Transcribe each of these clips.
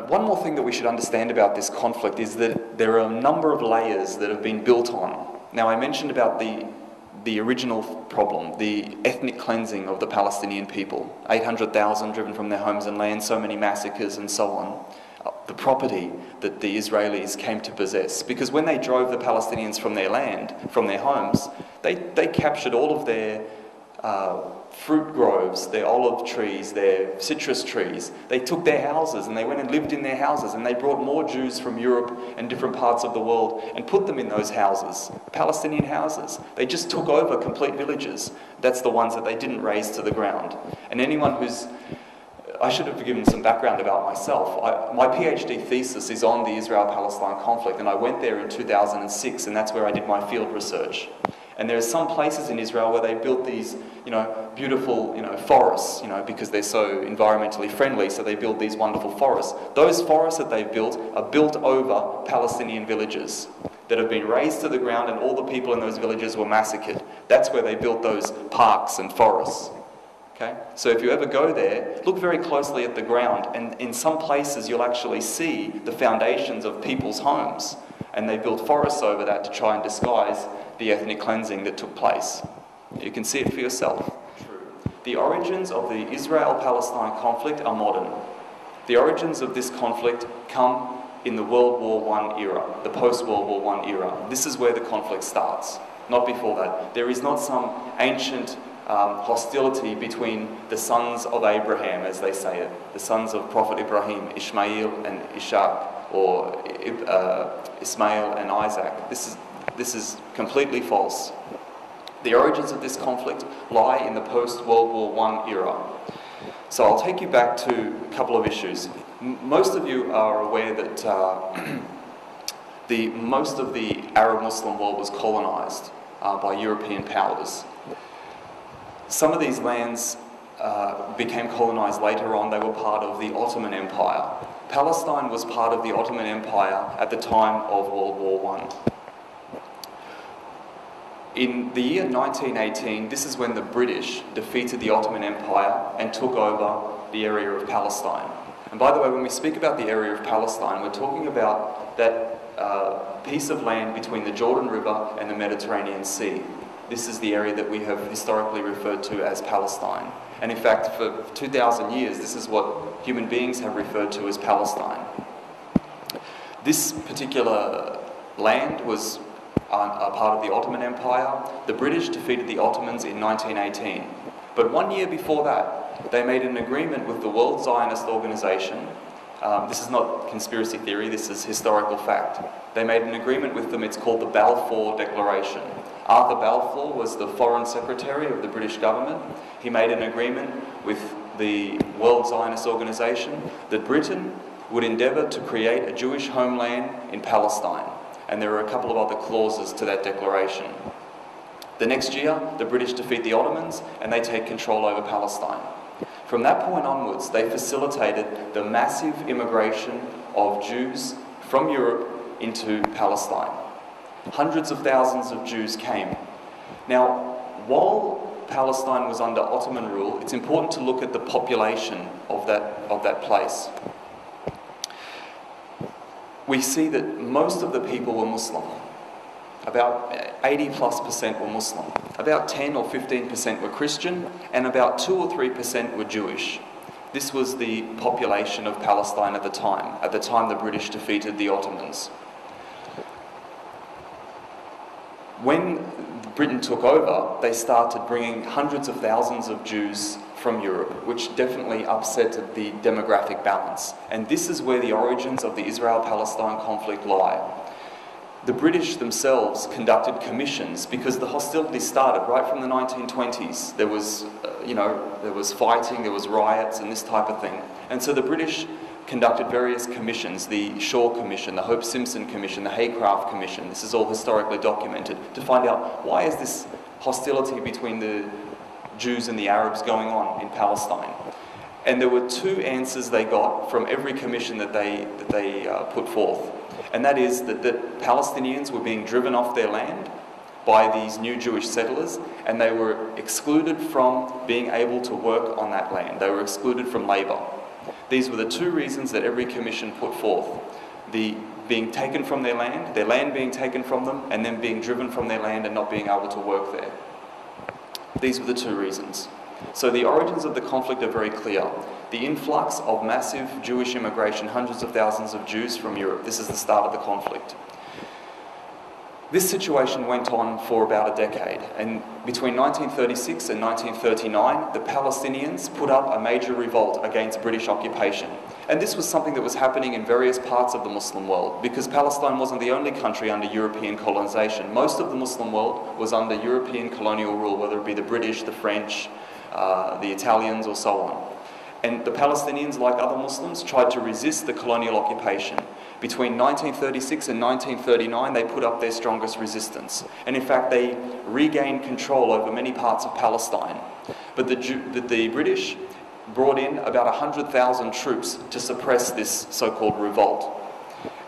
one more thing that we should understand about this conflict is that there are a number of layers that have been built on. Now, I mentioned about the original problem, the ethnic cleansing of the Palestinian people. 800,000 driven from their homes and lands, so many massacres and so on. The property that the Israelis came to possess. Because when they drove the Palestinians from their land, from their homes, they captured all of their fruit groves, their olive trees, their citrus trees. They took their houses and they went and lived in their houses, and they brought more Jews from Europe and different parts of the world and put them in those houses, Palestinian houses. They just took over complete villages. That's the ones that they didn't raze to the ground. And anyone who's... I should have given some background about myself. My PhD thesis is on the Israel-Palestine conflict, and I went there in 2006, and that's where I did my field research. And there are some places in Israel where they built these, beautiful, forests, because they're so environmentally friendly, so they build these wonderful forests. Those forests that they've built are built over Palestinian villages that have been razed to the ground, and all the people in those villages were massacred. That's where they built those parks and forests. Okay? So if you ever go there, look very closely at the ground, and in some places you'll actually see the foundations of people's homes, and they built forests over that to try and disguise the ethnic cleansing that took place. You can see it for yourself. The origins of the Israel-Palestine conflict are modern. The origins of this conflict come in the World War I era, the post-World War I era. This is where the conflict starts, not before that. There is not some ancient hostility between the sons of Abraham, as they say it, the sons of Prophet Ibrahim, Ishmael and Ishaq, or Ismail and Isaac. This is completely false. The origins of this conflict lie in the post-World War I era. So I'll take you back to a couple of issues. Most of you are aware that most of the Arab Muslim world was colonized by European powers. Some of these lands became colonized later on. They were part of the Ottoman Empire. Palestine was part of the Ottoman Empire at the time of World War I. In the year 1918, this is when the British defeated the Ottoman Empire and took over the area of Palestine. And by the way, when we speak about the area of Palestine, we're talking about that piece of land between the Jordan River and the Mediterranean Sea. This is the area that we have historically referred to as Palestine. And in fact, for 2,000 years, this is what human beings have referred to as Palestine. This particular land was a part of the Ottoman Empire. The British defeated the Ottomans in 1918. But 1 year before that, they made an agreement with the World Zionist Organization. This is not conspiracy theory, this is historical fact. They made an agreement with them, it's called the Balfour Declaration. Arthur Balfour was the Foreign Secretary of the British government. He made an agreement with the World Zionist Organization that Britain would endeavour to create a Jewish homeland in Palestine. And there are a couple of other clauses to that declaration. The next year, the British defeat the Ottomans and they take control over Palestine. From that point onwards, they facilitated the massive immigration of Jews from Europe into Palestine. Hundreds of thousands of Jews came. Now, while Palestine was under Ottoman rule, it's important to look at the population of that place. We see that most of the people were Muslim. About 80+% were Muslim. About 10 or 15% were Christian, and about 2 or 3% were Jewish. This was the population of Palestine at the time the British defeated the Ottomans. When Britain took over, they started bringing hundreds of thousands of Jews from Europe, which definitely upset the demographic balance. And this is where the origins of the Israel-Palestine conflict lie. The British themselves conducted commissions because the hostility started right from the 1920s. There was, there was fighting, there was riots and this type of thing. And so the British conducted various commissions, the Shaw Commission, the Hope Simpson Commission, the Haycraft Commission. This is all historically documented to find out why is this hostility between the Jews and the Arabs going on in Palestine. And there were two answers they got from every commission that they put forth. And that is that the Palestinians were being driven off their land by these new Jewish settlers, and they were excluded from being able to work on that land. They were excluded from labour. These were the two reasons that every commission put forth. The being taken from their land being taken from them, and then being driven from their land and not being able to work there. These were the two reasons. So the origins of the conflict are very clear. The influx of massive Jewish immigration, hundreds of thousands of Jews from Europe, this is the start of the conflict. This situation went on for about a decade, and between 1936 and 1939, the Palestinians put up a major revolt against British occupation. And this was something that was happening in various parts of the Muslim world, because Palestine wasn't the only country under European colonization. Most of the Muslim world was under European colonial rule, whether it be the British, the French, the Italians, or so on. And the Palestinians, like other Muslims, tried to resist the colonial occupation. Between 1936 and 1939, they put up their strongest resistance. And in fact, they regained control over many parts of Palestine. But the British brought in about 100,000 troops to suppress this so-called revolt.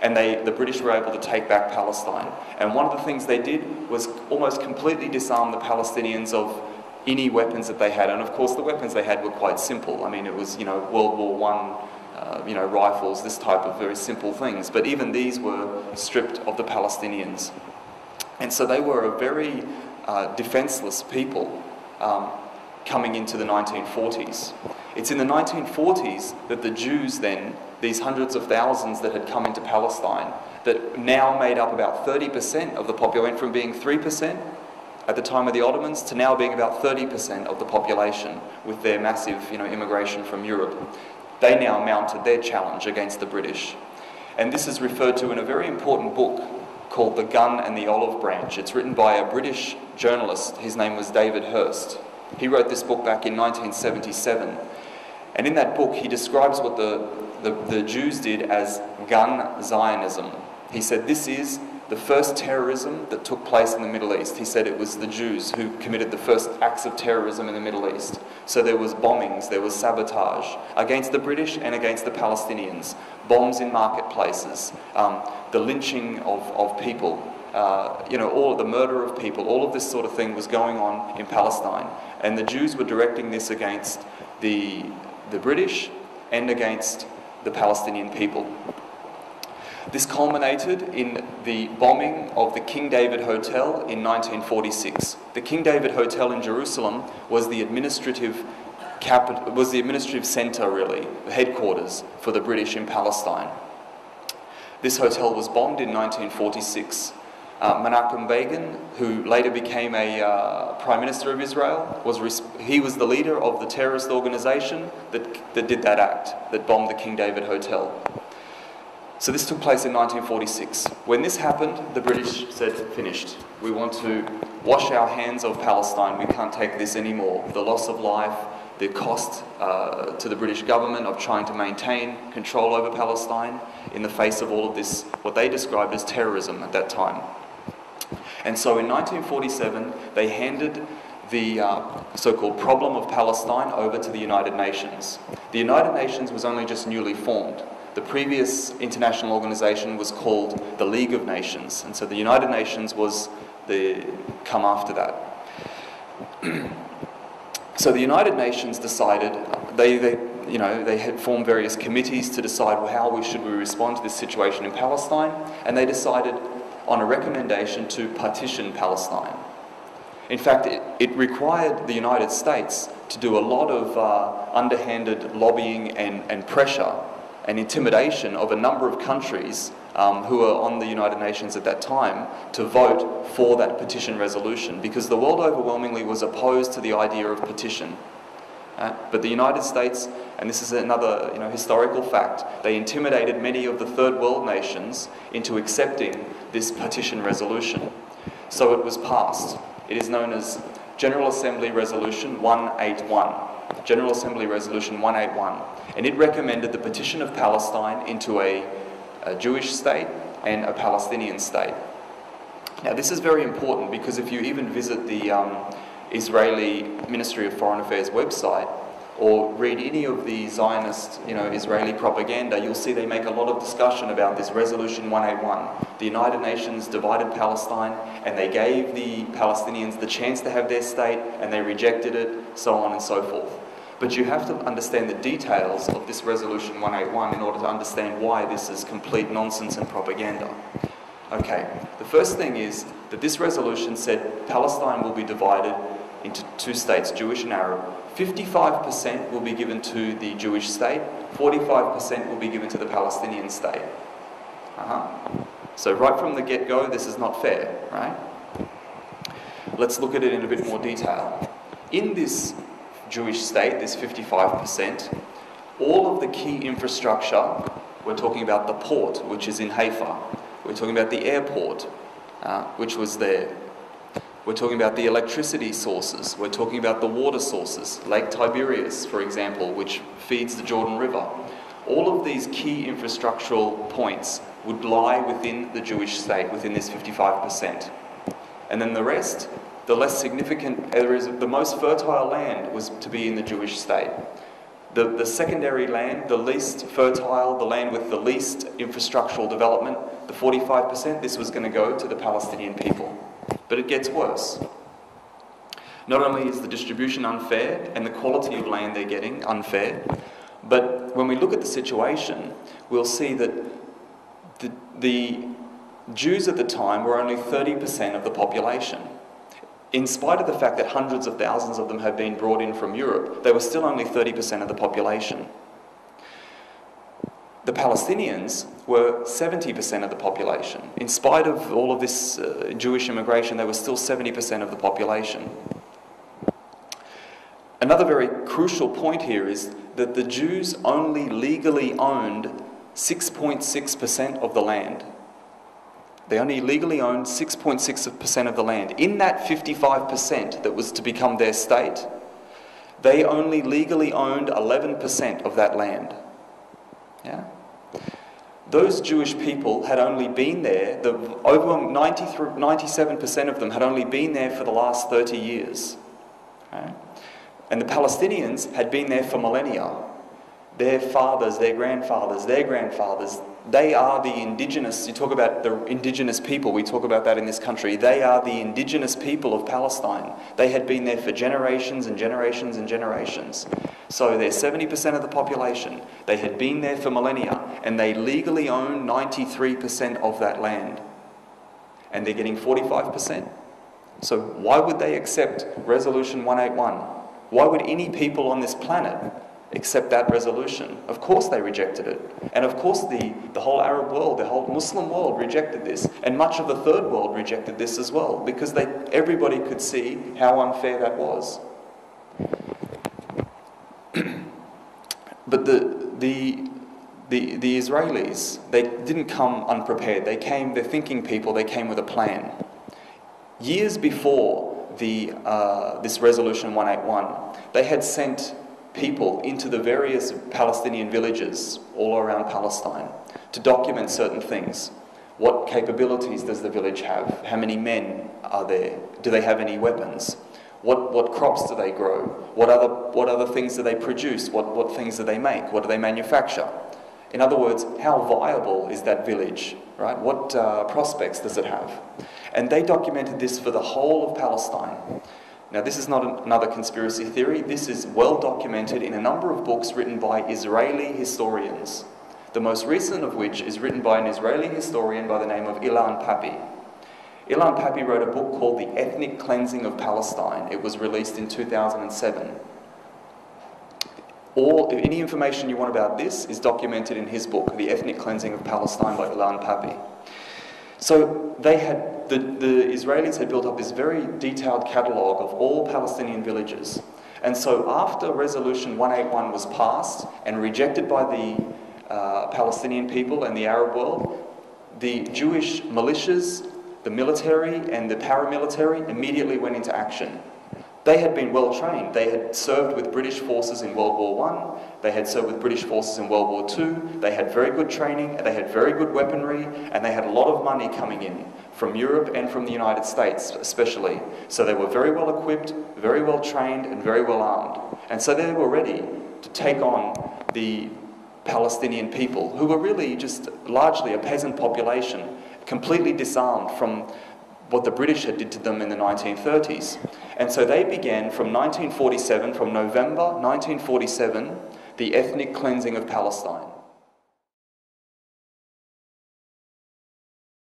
And the British were able to take back Palestine. And one of the things they did was almost completely disarm the Palestinians of any weapons that they had. And of course, the weapons they had were quite simple. I mean, it was, World War I, rifles, this type of very simple things. But even these were stripped of the Palestinians. And so they were a very defenseless people coming into the 1940s. It's in the 1940s that the Jews then, these hundreds of thousands that had come into Palestine, that now made up about 30% of the population, from being 3% at the time of the Ottomans to now being about 30% of the population with their massive immigration from Europe. They now mounted their challenge against the British. And this is referred to in a very important book called The Gun and the Olive Branch. It's written by a British journalist. His name was David Hirst. He wrote this book back in 1977. And in that book, he describes what the Jews did as gun Zionism. He said, this is the first terrorism that took place in the Middle East. He said it was the Jews who committed the first acts of terrorism in the Middle East. So there was bombings, there was sabotage against the British and against the Palestinians. Bombs in marketplaces, the lynching of people, all of the murder of people, all of this sort of thing was going on in Palestine. And the Jews were directing this against the British and against the Palestinian people. This culminated in the bombing of the King David Hotel in 1946. The King David Hotel in Jerusalem was the administrative capital, was the administrative centre, really, the headquarters for the British in Palestine. This hotel was bombed in 1946. Menachem Begin, who later became a Prime Minister of Israel, he was the leader of the terrorist organisation that did that act, that bombed the King David Hotel. So this took place in 1946. When this happened, the British said, finished. We want to wash our hands of Palestine. We can't take this anymore. The loss of life, the cost to the British government of trying to maintain control over Palestine in the face of all of this, what they described as terrorism at that time. And so in 1947, they handed the so-called problem of Palestine over to the United Nations. The United Nations was only just newly formed. The previous international organisation was called the League of Nations, and so the United Nations was come after that. So the United Nations decided, they had formed various committees to decide how should we respond to this situation in Palestine, and they decided on a recommendation to partition Palestine. In fact, it required the United States to do a lot of underhanded lobbying and pressure and intimidation of a number of countries who were on the United Nations at that time to vote for that petition resolution, because the world overwhelmingly was opposed to the idea of petition. But the United States, and this is another historical fact, they intimidated many of the third world nations into accepting this petition resolution. So it was passed. It is known as General Assembly Resolution 181. General Assembly Resolution 181. And it recommended the partition of Palestine into a Jewish state and a Palestinian state. Now this is very important, because if you even visit the Israeli Ministry of Foreign Affairs website, or read any of the Zionist, Israeli propaganda, you'll see they make a lot of discussion about this Resolution 181. The United Nations divided Palestine, and they gave the Palestinians the chance to have their state, and they rejected it, so on and so forth. But you have to understand the details of this Resolution 181 in order to understand why this is complete nonsense and propaganda. Okay, the first thing is that this resolution said Palestine will be divided into two states, Jewish and Arab. 55% will be given to the Jewish state, 45% will be given to the Palestinian state. So right from the get-go, this is not fair, right? Let's look at it in a bit more detail. In this Jewish state, this 55%, all of the key infrastructure, we're talking about the port, which is in Haifa. We're talking about the airport, which was there. We're talking about the electricity sources. We're talking about the water sources, Lake Tiberias, for example, which feeds the Jordan River. All of these key infrastructural points would lie within the Jewish state, within this 55%. And then the rest, the less significant areas, the most fertile land was to be in the Jewish state. The secondary land, the least fertile, the land with the least infrastructural development, the 45%, this was going to go to the Palestinian people. But it gets worse. Not only is the distribution unfair and the quality of land they're getting unfair, but when we look at the situation, we'll see that the Jews at the time were only 30% of the population. In spite of the fact that hundreds of thousands of them had been brought in from Europe, they were still only 30% of the population. The Palestinians were 70% of the population. In spite of all of this Jewish immigration, they were still 70% of the population. Another very crucial point here is that the Jews only legally owned 6.6% of the land. They only legally owned 6.6% of the land. In that 55% that was to become their state, they only legally owned 11% of that land. Yeah? Those Jewish people had only been there, over 97% of them had only been there for the last 30 years. Right? And the Palestinians had been there for millennia. Their fathers, their grandfathers, they are the indigenous, you talk about the indigenous people, we talk about that in this country, they are the indigenous people of Palestine. They had been there for generations and generations and generations. So they're 70% of the population. They had been there for millennia, and they legally own 93% of that land. And they're getting 45%. So why would they accept Resolution 181? Why would any people on this planet accept that resolution? Of course they rejected it. And of course the whole Arab world, the whole Muslim world rejected this. And much of the third world rejected this as well, because everybody could see how unfair that was. But the Israelis, they didn't come unprepared. They're thinking people, they came with a plan. Years before this Resolution 181, they had sent people into the various Palestinian villages all around Palestine to document certain things. What capabilities does the village have? How many men are there? Do they have any weapons? What crops do they grow? What other things do they produce? What things do they make? What do they manufacture? In other words, how viable is that village? Right? What prospects does it have? And they documented this for the whole of Palestine. Now, this is not another conspiracy theory. This is well documented in a number of books written by Israeli historians. The most recent of which is written by an Israeli historian by the name of Ilan Pappy. Ilan Pappy wrote a book called The Ethnic Cleansing of Palestine. It was released in 2007. Any information you want about this is documented in his book, The Ethnic Cleansing of Palestine by Ilan Pappy. So the Israelis had built up this very detailed catalogue of all Palestinian villages. And so after Resolution 181 was passed and rejected by the Palestinian people and the Arab world, the Jewish militias, the military and the paramilitary immediately went into action. They had been well trained. They had served with British forces in World War I. They had served with British forces in World War II. They had very good training. They had very good weaponry. And they had a lot of money coming in from Europe and from the United States especially. So they were very well equipped, very well trained, and very well armed. And so they were ready to take on the Palestinian people, who were really just largely a peasant population, completely disarmed from what the British had did to them in the 1930s. And so they began from 1947, from November 1947, the ethnic cleansing of Palestine.